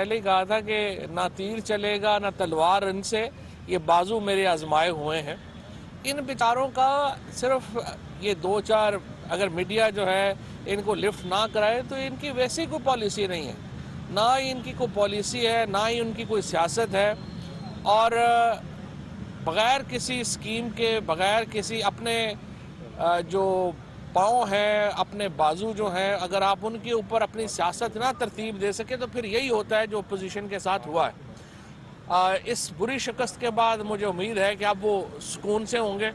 पहले ही कहा था कि ना तीर चलेगा ना तलवार, इनसे ये बाजू मेरे आजमाए हुए हैं। इन बेचारों का सिर्फ ये दो चार, अगर मीडिया जो है इनको लिफ्ट ना कराए तो इनकी वैसी कोई पॉलिसी नहीं है, ना ही इनकी कोई पॉलिसी है, ना ही उनकी कोई सियासत है। और बग़ैर किसी स्कीम के, बग़ैर किसी अपने जो पाँव हैं, अपने बाजू जो हैं, अगर आप उनके ऊपर अपनी सियासत ना तरतीब दे सके तो फिर यही होता है जो अपोजिशन के साथ हुआ है। इस बुरी शिकस्त के बाद मुझे उम्मीद है कि अब वो सुकून से होंगे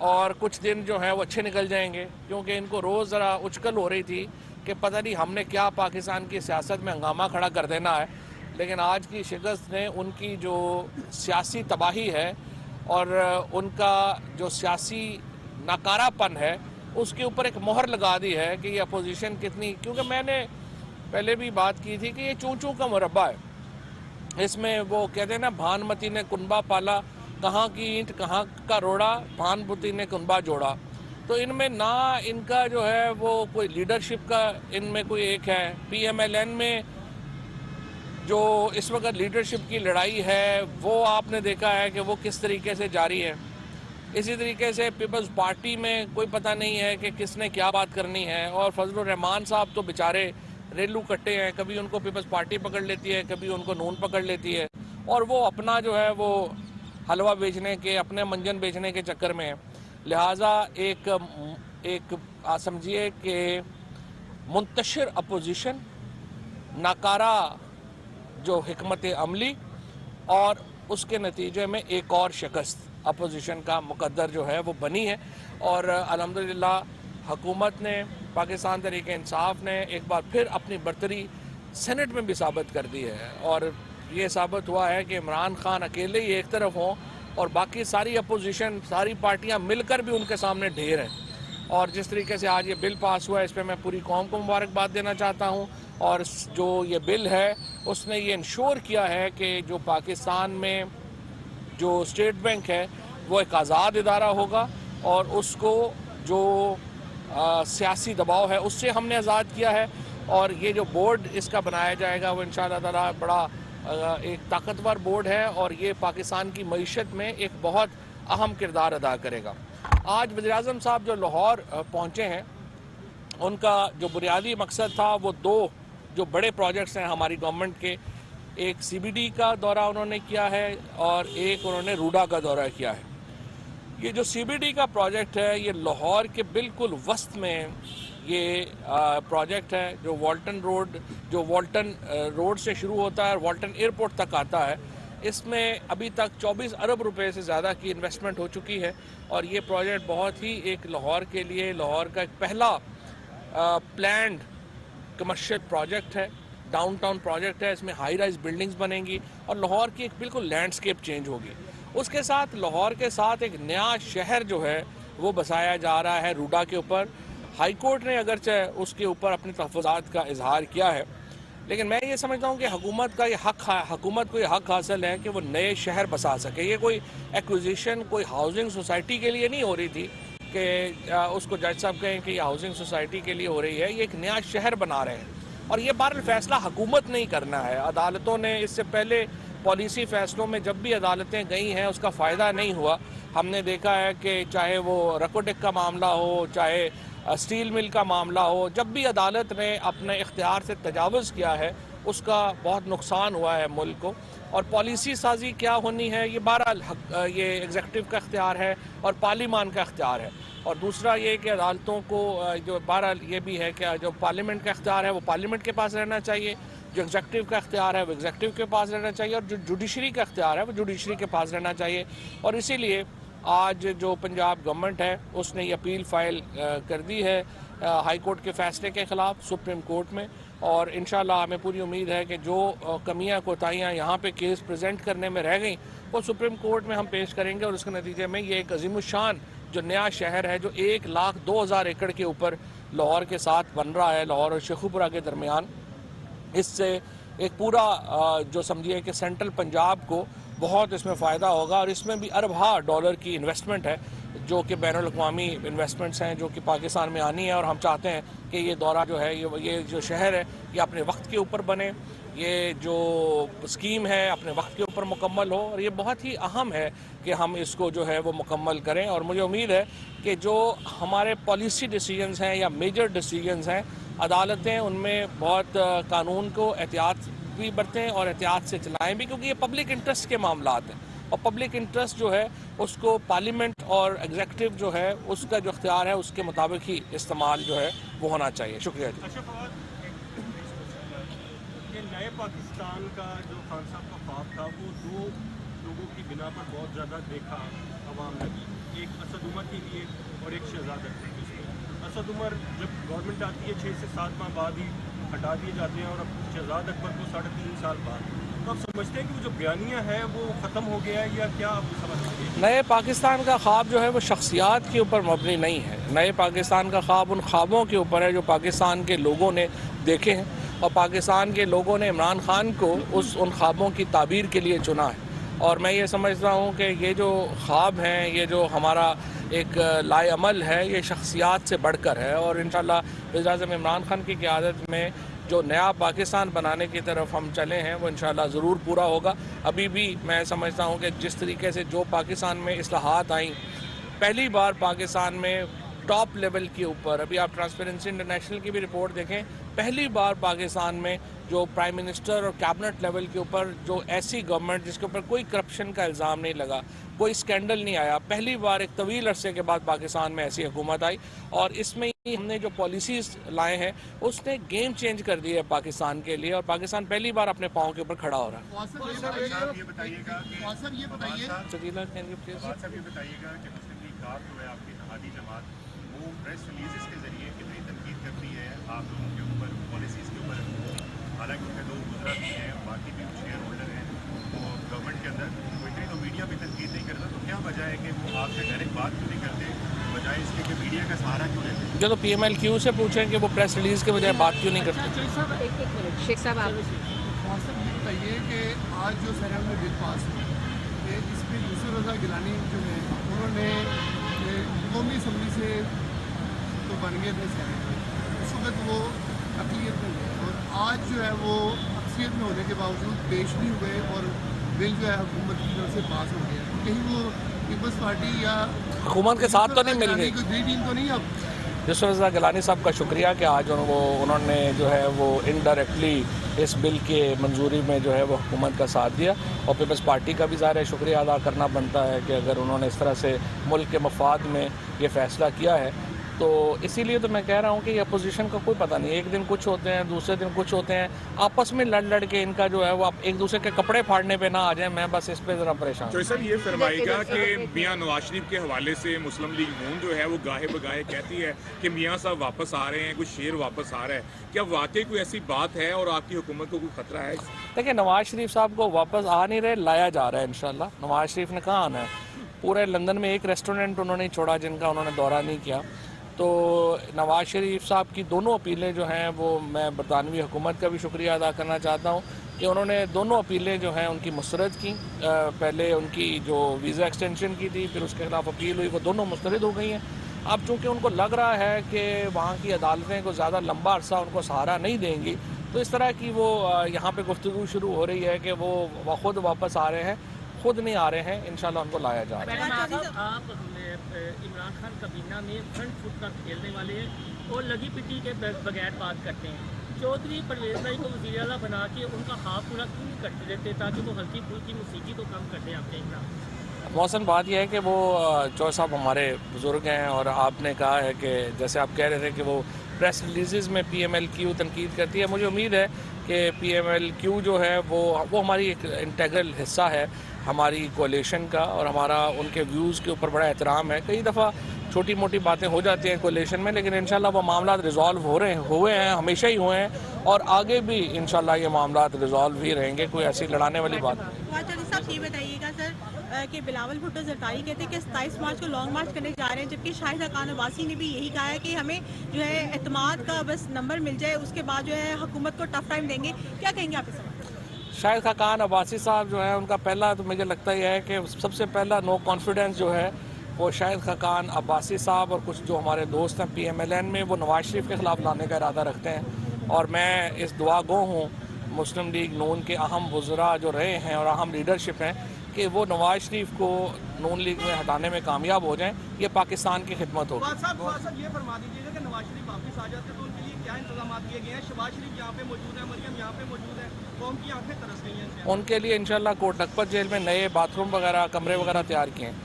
और कुछ दिन जो है वो अच्छे निकल जाएंगे, क्योंकि इनको रोज़ ज़रा उचकल हो रही थी कि पता नहीं हमने क्या पाकिस्तान की सियासत में हंगामा खड़ा कर देना है। लेकिन आज की शिकस्त ने उनकी जो सियासी तबाही है और उनका जो सियासी नाकारापन है उसके ऊपर एक मोहर लगा दी है कि ये अपोजिशन कितनी, क्योंकि मैंने पहले भी बात की थी कि ये चूं चूं का मुरब्बा है। इसमें वो कहते हैं ना, भानुमती ने कुनबा पाला, कहाँ की ईंट कहाँ का रोड़ा, भानुमती ने कुनबा जोड़ा। तो इनमें ना इनका जो है वो कोई लीडरशिप का इनमें कोई एक है। पीएमएलएन में जो इस वक्त लीडरशिप की लड़ाई है वो आपने देखा है कि वो किस तरीके से जारी है। इसी तरीके से पीपल्स पार्टी में कोई पता नहीं है कि किसने क्या बात करनी है। और फजलुर रहमान साहब तो बेचारे रेलू कट्टे हैं, कभी उनको पीपल्स पार्टी पकड़ लेती है, कभी उनको नून पकड़ लेती है, और वो अपना जो है वो हलवा बेचने के, अपने मंजन बेचने के चक्कर में है। लिहाजा एक समझिए कि मुंतशिर अपोजिशन, नाकारा जो हिकमत अमली, और उसके नतीजे में एक और शिकस्त अपोजिशन का मुकद्दर जो है वो बनी है। और अल्हम्दुलिल्लाह हुकूमत ने, पाकिस्तान तहरीक इंसाफ ने एक बार फिर अपनी बर्तरी सेनेट में भी साबित कर दी है। और ये साबित हुआ है कि इमरान खान अकेले ही एक तरफ हों और बाकी सारी अपोजिशन, सारी पार्टियां मिलकर भी उनके सामने ढेर हैं। और जिस तरीके से आज ये बिल पास हुआ है, इस पर मैं पूरी कौम को मुबारकबाद देना चाहता हूँ। और जो ये बिल है उसने ये इंश्योर किया है कि जो पाकिस्तान में जो स्टेट बैंक है वो एक आज़ाद इदारा होगा, और उसको जो सियासी दबाव है उससे हमने आज़ाद किया है। और ये जो बोर्ड इसका बनाया जाएगा वो इंशाअल्लाह ताला बड़ा एक ताकतवर बोर्ड है, और ये पाकिस्तान की मईशत में एक बहुत अहम किरदार अदा करेगा। आज वज़ीर-ए-आज़म साहब जो लाहौर पहुँचे हैं, उनका जो बुनियादी मकसद था वो दो जो बड़े प्रोजेक्ट्स हैं हमारी गवर्नमेंट के, एक सीबीडी का दौरा उन्होंने किया है और एक उन्होंने रूडा का दौरा किया है। ये जो सीबीडी का प्रोजेक्ट है ये लाहौर के बिल्कुल वस्त में ये प्रोजेक्ट है, जो वाल्टन रोड से शुरू होता है और वाल्टन एयरपोर्ट तक आता है। इसमें अभी तक 24 अरब रुपए से ज़्यादा की इन्वेस्टमेंट हो चुकी है, और ये प्रोजेक्ट बहुत ही एक लाहौर के लिए, लाहौर का एक पहला प्लान्ड कमर्शियल प्रोजेक्ट है, डाउनटाउन प्रोजेक्ट है। इसमें हाई राइज बिल्डिंग्स बनेंगी और लाहौर की एक बिल्कुल लैंडस्केप चेंज होगी। उसके साथ लाहौर के साथ एक नया शहर जो है वो बसाया जा रहा है रूडा के ऊपर। हाई कोर्ट ने अगरचे उसके ऊपर अपने तहफ़्फ़ुज़ात का इजहार किया है, लेकिन मैं ये समझता हूँ कि हुकूमत को ये हक हासिल है कि वो नए शहर बसा सके। ये कोई एक्विजिशन कोई हाउसिंग सोसाइटी के लिए नहीं हो रही थी कि उसको जज साहब कहें कि ये हाउसिंग सोसाइटी के लिए हो रही है, ये एक नया शहर बना रहे हैं। और ये बहरहाल फैसला हुकूमत नहीं करना है। अदालतों ने इससे पहले पॉलिसी फैसलों में जब भी अदालतें गई हैं उसका फ़ायदा नहीं हुआ। हमने देखा है कि चाहे वो रकोटेक का मामला हो, चाहे स्टील मिल का मामला हो, जब भी अदालत ने अपने इख्तियार से तजावुज़ किया है उसका बहुत नुकसान हुआ है मुल्क को। और पॉलिसी साजी क्या होनी है ये बहरहाल ये एग्जीक्यूटिव का इख्तियार है और पार्लिमान का इख्तियार है। और दूसरा ये कि अदालतों को जो बहरहाल ये भी है कि जो पार्लियामेंट का इख्तियार है वो पार्लियामेंट के पास रहना चाहिए, जो एग्जीक्यूटिव का इख्तियार है वो एग्जीक्यूटिव के पास रहना चाहिए, और जो जुडिशरी का इख्तियार है वो जुडिशरी के पास रहना चाहिए। और इसीलिए आज जो पंजाब गवर्नमेंट है उसने ये अपील फाइल कर दी है हाई कोर्ट के फैसले के ख़िलाफ़ सुप्रीम कोर्ट में। और इंशाल्लाह हमें पूरी उम्मीद है कि जो कमियां कोताहियां यहाँ पे केस प्रेजेंट करने में रह गई वो सुप्रीम कोर्ट में हम पेश करेंगे, और उसके नतीजे में ये एक अजीमुशान जो नया शहर है जो 1,02,000 एकड़ के ऊपर लाहौर के साथ बन रहा है, लाहौर और शेखुपुरा के दरमियान, इससे एक पूरा जो समझिए कि सेंट्रल पंजाब को बहुत इसमें फ़ायदा होगा। और इसमें भी अरबा डॉलर की इन्वेस्टमेंट है जो कि बैनुल-अक़वामी इन्वेस्टमेंट्स हैं जो कि पाकिस्तान में आनी है। और हम चाहते हैं कि ये दौरा जो है, ये जो शहर है ये अपने वक्त के ऊपर बने ये जो स्कीम है अपने वक्त के ऊपर मुकम्मल हो, और ये बहुत ही अहम है कि हम इसको जो है वो मुकम्मल करें। और मुझे उम्मीद है कि जो हमारे पॉलिसी डिसीजंस हैं या मेजर डिसीजंस हैं, अदालतें उनमें बहुत कानून को एहतियात भी बरतें और एहतियात से चलाएं भी, क्योंकि ये पब्लिक इंटरेस्ट के मामलात हैं और पब्लिक इंटरेस्ट जो है उसको पार्लियामेंट और एग्जीक्यूटिव जो है उसका जो इख्तियार है उसके मुताबिक ही इस्तेमाल जो है वो होना चाहिए। शुक्रिया जी। नए पाकिस्तान का जो खान साहब का ख्वाब था वो दो लोगों की बिना पर बहुत ज़्यादा देखा अवाम ने, एक असद उमर के लिए और एक शहजाद अकबर के लिए। असद उमर जब गवर्नमेंट आती है 6 से 7 माह बाद ही हटा दिए जाते हैं और अब शहजाद अकबर को 3.5 साल बाद। तो आप समझते हैं कि वो जो बयानिया है वो ख़त्म हो गया है या क्या आप समझते हैं? नए पाकिस्तान का ख्वाब जो है वो शख्सियात के ऊपर मबनी नहीं है। नए पाकिस्तान का ख्वाब उन ख्वाबों के ऊपर है जो पाकिस्तान के लोगों ने देखे हैं और पाकिस्तान के लोगों ने इमरान खान को उन ख्वाबों की ताबीर के लिए चुना है। और मैं ये समझता हूँ कि ये जो ख्वाब हैं, ये जो हमारा एक लाएअमल है, ये शख्सियात से बढ़कर है। और इंशाअल्लाह वज़ीर-ए-आज़म इमरान खान की क़यादत में जो नया पाकिस्तान बनाने की तरफ हम चले हैं वो इंशाअल्लाह ज़रूर पूरा होगा। अभी भी मैं समझता हूँ कि जिस तरीके से जो पाकिस्तान में इस्लाहात आई, पहली बार पाकिस्तान में टॉप लेवल के ऊपर, अभी आप ट्रांसपेरेंसी इंटरनेशनल की भी रिपोर्ट देखें, पहली बार पाकिस्तान में जो प्राइम मिनिस्टर और कैबिनेट लेवल के ऊपर जो ऐसी गवर्नमेंट जिसके ऊपर कोई करप्शन का इल्ज़ाम नहीं लगा, कोई स्कैंडल नहीं आया, पहली बार एक तवील अरसे के बाद पाकिस्तान में ऐसी हुकूमत आई। और इसमें ही हमने जो पॉलिसीज़ लाए हैं उसने गेम चेंज कर दिया है पाकिस्तान के लिए, और पाकिस्तान पहली बार अपने पाँव के ऊपर खड़ा हो रहा है। ये बताइएगा कि मुस्लिम लीग काफ जो है आपकी इत्तेहादी जमात, वो प्रेस रिलीज़ के जरिए कितनी तनकीद करती है आप लोगों के ऊपर, पॉलिसीज़ के ऊपर। हालांकि उनके दो गुजरा भी हैं, बाकी भी शेयर होल्डर हैं वो गवर्नमेंट के अंदर, तो इतनी तो मीडिया भी तनकीद नहीं करता। तो क्या वजह है कि वो आपसे डायरेक्ट बात क्यों नहीं करते, बजाय इसके कि मीडिया का सहारा क्यों लेते? जो तो PMLQ से पूछें कि वो प्रेस रिलीज़ के बजाय बात क्यों नहीं करते। शेख साहब आप ये बताइए कि आज जो सरेआम में बिल पास हुआ है, इसमें यूसुफ रज़ा गिलानी जो है उन्होंने कौमी असम्बली से तो बन गए थे सेनेटर, उस वक्त वो अक़लियत में गए और आज जो है वो अक्सियत में होने के बावजूद पेश नहीं हुए और बिल जो है हुकूमत की तरफ से पास हो गया। तो कहीं वो पीपल्स पार्टी या हुकूमत के साथ तो नहीं मिल गई, कोई टीम तो नहीं अब। यूसुफ रज़ा गिलानी साहब का शुक्रिया कि आज उन्होंने जो है वो इनडायरेक्टली इस बिल के मंजूरी में जो है वो हुकूमत का साथ दिया, और पीपल्स पार्टी का भी ज़ाहिर है शुक्रिया अदा करना बनता है कि अगर उन्होंने इस तरह से मुल्क के मफाद में ये फ़ैसला किया है। तो इसीलिए तो मैं कह रहा हूँ कि अपोजिशन का कोई पता नहीं, एक दिन कुछ होते हैं, दूसरे दिन कुछ होते हैं, आपस में लड़ के इनका जो है वो आप एक दूसरे के कपड़े फाड़ने पे ना आ जाए। मैं बस इस पे ज़रा परेशान तो सर ये फरमाएगा कि मियां नवाज शरीफ के हवाले से मुस्लिम लीग नून जो है वो गाहे बगाहे कहती है कि मियां साहब वापस आ रहे हैं, कुछ शेर वापस आ रहा है, क्या वाकई कोई ऐसी बात है और आपकी हुकूमत को कोई खतरा है? देखिए, नवाज शरीफ साहब को वापस आ नहीं रहे, लाया जा रहा है इंशाल्लाह। नवाज शरीफ ने कहाँ आना है? पूरे लंदन में एक रेस्टोरेंट उन्होंने छोड़ा जिनका उन्होंने दौरा नहीं किया। तो नवाज शरीफ साहब की दोनों अपीलें जो हैं वो मैं बरतानवी हुकूमत का भी शुक्रिया अदा करना चाहता हूँ कि उन्होंने दोनों अपीलें जो हैं उनकी मुस्तरद की। पहले उनकी जो वीज़ा एक्सटेंशन की थी, फिर उसके खिलाफ अपील हुई, वो दोनों मुस्तरद हो गई हैं। अब चूँकि उनको लग रहा है कि वहाँ की अदालतें को ज़्यादा लंबा अरसा उनको सहारा नहीं देंगी, तो इस तरह की वो यहाँ पे गुफ्तगू शुरू हो रही है कि वो खुद वापस आ रहे हैं, खुद नहीं आ रहे हैं। इंशाल्लाह उनको लाया जा रहा है। आप इमरान खान कबीना में फ्रंट फुट का खेलने वाले हैं और लगी पिटी के बगैर बात करते हैं। चौधरी परवेज भाई को वज़ीर आला बना के उनका हाथ पूरा क्यों नहीं करते देते ताकि वो हल्की फुल्की मौसीकी तो कम कर दें आपके इमरान? मौसम बात यह है कि वो चौधरी साहब हमारे बुज़ुर्ग हैं, और आपने कहा है कि जैसे आप कह रहे थे कि वो प्रेस रिलीज़ में PMLQ तनकीद करती है। मुझे उम्मीद है कि PMLQ जो है वो हमारी एक इंटेग्रल हिस्सा है हमारी कोalition का, और हमारा उनके व्यूज़ के ऊपर बड़ा एहतराम है। कई दफ़ा छोटी मोटी बातें हो जाती हैं कोalition में, लेकिन इंशाल्लाह वो मामला रिजॉल्व हुए हैं, हमेशा ही हुए हैं, और आगे भी इंशाल्लाह ये मामला रिजॉल्व ही रहेंगे। कोई ऐसी लड़ाने वाली बात नहीं। चौधरी साहब ये बताइएगा सर कि बिलावल भुट्टो जरदारी कहते हैं कि 27 मार्च को लॉन्ग मार्च करने जा रहे हैं, जबकि शाहिद हक़ान अब्बासी ने भी यही कहा है कि हमें जो है एतमाद का बस नंबर मिल जाए, उसके बाद जो है हुकूमत को टफ टाइम देंगे। क्या कहेंगे आप इस? शाहिद हक़ान अब्बासी साहब जो है उनका पहला तो मुझे लगता ही है कि सबसे पहला नो कॉन्फिडेंस जो है वो शाहिद हक़ान अब्बासी साहब और कुछ जो हमारे दोस्त हैं PMLN में, वो नवाज शरीफ के ख़िलाफ़ लाने का इरादा रखते हैं। और मैं इस दुआ गो हूँ मुस्लिम लीग नून के अहम वज़रा जो रहे हैं और अहम लीडरशिप हैं कि वो नवाज शरीफ को नून लीग में हटाने में कामयाब हो जाएं, ये पाकिस्तान की खिदमत होगी। साहब ये फरमा दीजिएगा कि नवाज शरीफ वापस आ जाते हैं तो उनके लिए क्या इंतजाम किए गए हैं? शहबाज शरीफ यहाँ पे मौजूद है, मरियम यहाँ पे मौजूद है, कौम की आंखें तरस गई हैं। उनके लिए इंशाल्लाह कोट लखपत जेल में नए बाथरूम वगैरह कमरे वगैरह तैयार किए हैं।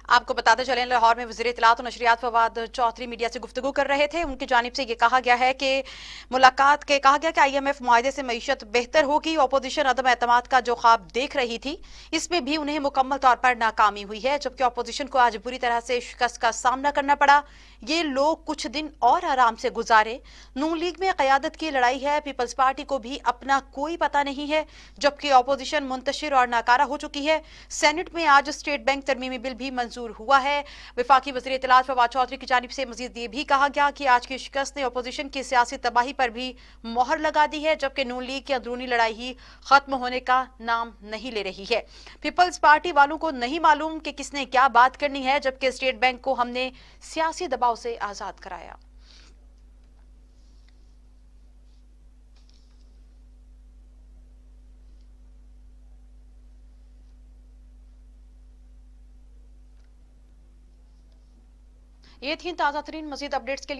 आपको बताते चलें, लाहौर में वज़ीर इत्तलात और नशरियात फवाद चौधरी मीडिया से गुफ्तगू कर रहे थे। उनकी जानिब से ये कहा गया है कि मुलाकात के कहा गया कि IMF मुआहदे से मईशत बेहतर होगी। अपोजिशन अदम एतमाद का जो ख्वाब देख रही थी, इसमें भी उन्हें मुकम्मल तौर पर नाकामी हुई है, जबकि अपोजिशन को आज बुरी तरह से शिकस्त का सामना करना पड़ा। ये लोग कुछ दिन और आराम से गुजारे। नून लीग में क़यादत की लड़ाई है, पीपल्स पार्टी को भी अपना कोई पता नहीं है, जबकि अपोजिशन मुंतशिर और नाकारा हो चुकी है। सेनेट में आज स्टेट बैंक तरमीमी बिल भी मंजूर हुआ है। वफाकी वज़ीर इत्तलात फवाद चौधरी की जानिब से मजीद ये भी कहा गया कि आज की शिकस्त ने अपोजिशन की सियासी तबाही पर भी मोहर लगा दी है, जबकि नून लीग की अंदरूनी लड़ाई ही खत्म होने का नाम नहीं ले रही है। पीपल्स पार्टी वालों को नहीं मालूम कि किसने क्या बात करनी है, जबकि स्टेट बैंक को हमने सियासी दबाव से आजाद कराया। ये थी ताज़ा तरीन मजीद अपडेट्स के लिए